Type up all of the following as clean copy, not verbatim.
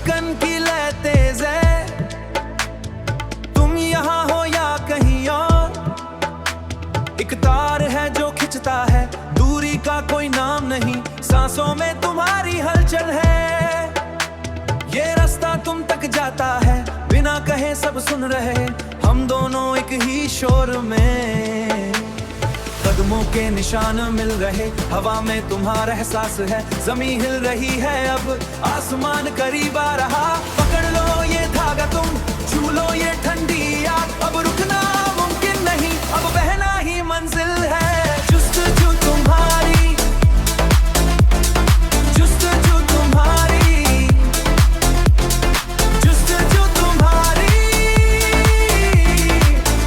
धड़कन की लय तेज है, तुम यहाँ हो या कहीं और। एक तार है जो खिंचता है, दूरी का कोई नाम नहीं, सांसों में तुम्हारी हलचल है। ये रास्ता तुम तक जाता है, बिना कहे सब सुन रहे, हम दोनों एक ही शोर में। कदमों के निशान मिल रहे, हवा में तुम्हारा एहसास है, जमीन हिल रही है, अब आसमान करीब आ रहा। पकड़ लो ये धागा तुम, छू लो ये ठंडी आग, अब रुकना मुमकिन नहीं, अब बहना ही मंजिल है। जुस्तजू तुम्हारी, जुस्तजू तुम्हारी, जुस्तजू तुम्हारी,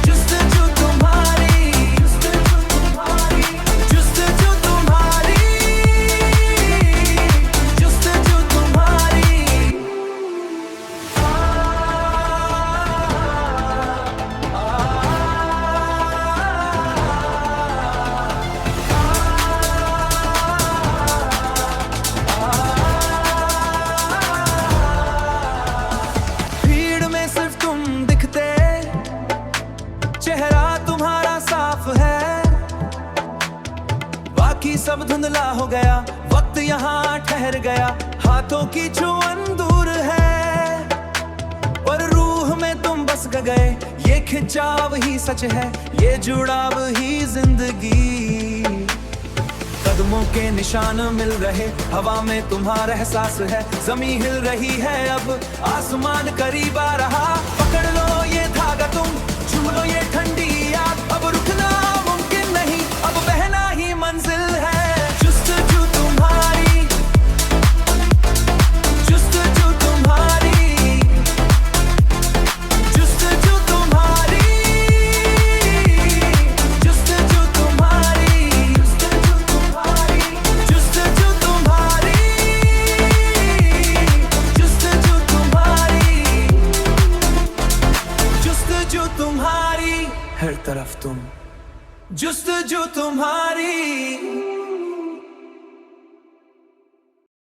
जुस्तजू तुम्हारी, जुस्तजू तुम्हारी, जुस्तजू तुम्हारी। भीड़ में सिर्फ तुम दिखते, चेहरा तुम्हारा साफ है, बाकी सब धुंधला हो गया, वक्त यहाँ ठहर गया, हाथों की छुअन दूर है, पर रूह में तुम बस गए। ये खिंचाव ही सच है, ये जुड़ाव ही जिंदगी। कदमों के निशान मिल रहे, हवा में तुम्हारा एहसास है, जमीन हिल रही है, अब आसमान करीब आ रहा। पकड़ लो ये धागा तुम, छू लो ये ठंडी आग, अब रुकना मुमकिन नहीं, अब बहना ही मंजिल है। जुस्तजू तुम्हारी, जुस्तजू तुम्हारी, जुस्तजू तुम्हारी, जुस्तजू तुम्हारी, जुस्तजू तुम्हारी, जुस्तजू तुम्हारी, जुस्तजू तुम्हारी, हर तरफ तुम, जुस्तजू तुम्हारी।